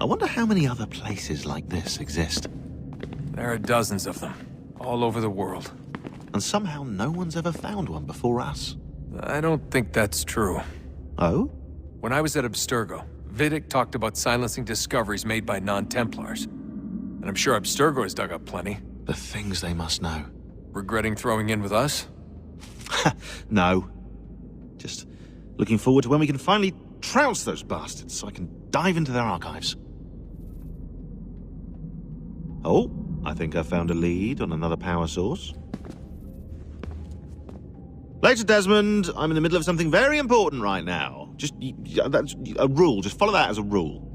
I wonder how many other places like this exist. There are dozens of them, all over the world. And somehow no one's ever found one before us. I don't think that's true. Oh? When I was at Abstergo, Vidic talked about silencing discoveries made by non-Templars. And I'm sure Abstergo has dug up plenty. The things they must know. Regretting throwing in with us? No. Just looking forward to when we can finally trounce those bastards so I can dive into their archives. Oh, I think I found a lead on another power source. Later, Desmond. I'm in the middle of something very important right now. That's a rule. Just follow that as a rule.